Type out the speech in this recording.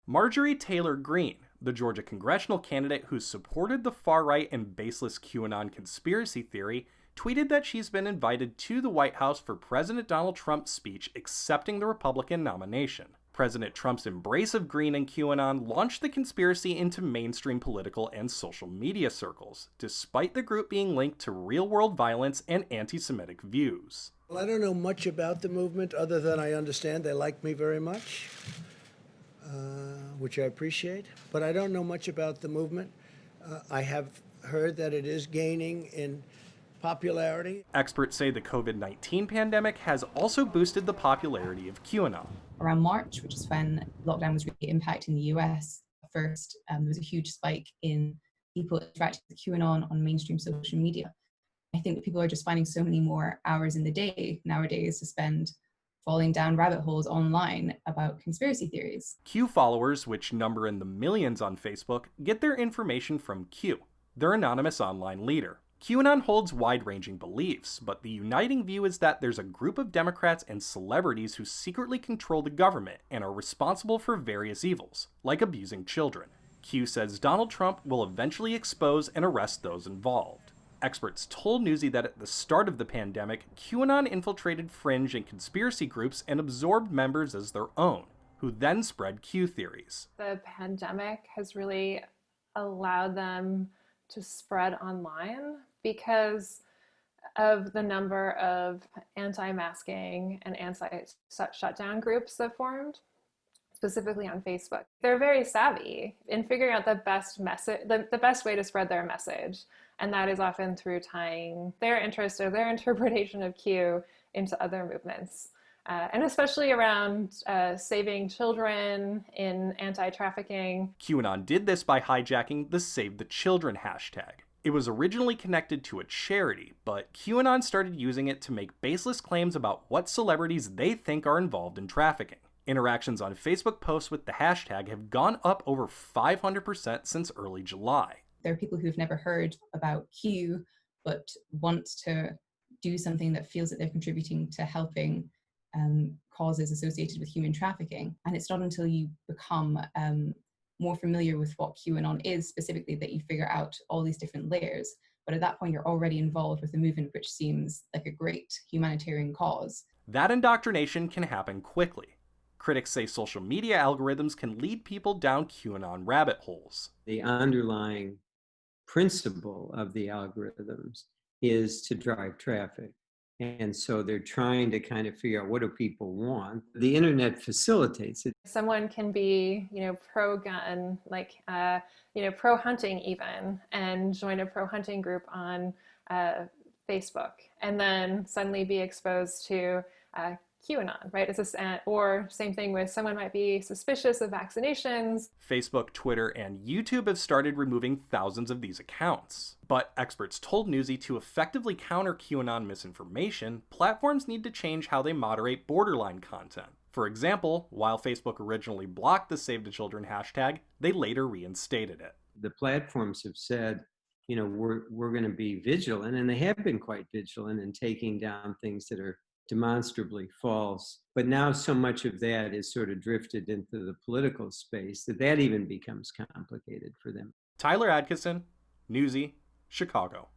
Marjorie Taylor Greene, the Georgia congressional candidate who supported the far-right and baseless QAnon conspiracy theory, tweeted that she's been invited to the White House for President Donald Trump's speech accepting the Republican nomination. President Trump's embrace of Greene and QAnon launched the conspiracy into mainstream political and social media circles, despite the group being linked to real-world violence and anti-Semitic views. Well, I don't know much about the movement other than I understand they like me very much, which I appreciate, but I don't know much about the movement. I have heard that it is gaining in popularity. Experts say the COVID-19 pandemic has also boosted the popularity of QAnon. Around March, which is when lockdown was really impacting the US first, there was a huge spike in people interacting with QAnon on mainstream social media. I think that people are just finding so many more hours in the day nowadays to spend falling down rabbit holes online about conspiracy theories. Q followers, which number in the millions on Facebook, get their information from Q, their anonymous online leader. QAnon holds wide-ranging beliefs, but the uniting view is that there's a group of Democrats and celebrities who secretly control the government and are responsible for various evils, like abusing children. Q says Donald Trump will eventually expose and arrest those involved. Experts told Newsy that at the start of the pandemic, QAnon infiltrated fringe and conspiracy groups and absorbed members as their own, who then spread Q theories. The pandemic has really allowed them to spread online because of the number of anti-masking and anti-shutdown groups that formed, specifically on Facebook. They're very savvy in figuring out the best message, the best way to spread their message, and that is often through tying their interest or their interpretation of Q into other movements. And especially around saving children in anti-trafficking. QAnon did this by hijacking the Save the Children hashtag. It was originally connected to a charity, but QAnon started using it to make baseless claims about what celebrities they think are involved in trafficking. Interactions on Facebook posts with the hashtag have gone up over 500% since early July. There are people who've never heard about Q, but want to do something that feels that they're contributing to helping causes associated with human trafficking. And it's not until you become more familiar with what QAnon is specifically that you figure out all these different layers. But at that point, you're already involved with a movement which seems like a great humanitarian cause. That indoctrination can happen quickly. Critics say social media algorithms can lead people down QAnon rabbit holes. The underlying principle of the algorithms is to drive traffic. And so they're trying to kind of figure out what do people want. The internet facilitates it. Someone can be, pro-gun, pro-hunting even, and join a pro-hunting group on Facebook, and then suddenly be exposed to QAnon, right? Or same thing with someone might be suspicious of vaccinations. Facebook, Twitter, and YouTube have started removing thousands of these accounts. But experts told Newsy to effectively counter QAnon misinformation, platforms need to change how they moderate borderline content. For example, while Facebook originally blocked the Save the Children hashtag, they later reinstated it. The platforms have said, we're going to be vigilant, and they have been quite vigilant in taking down things that are demonstrably false. But now so much of that is sort of drifted into the political space that even becomes complicated for them. Tyler Adkisson, Newsy, Chicago.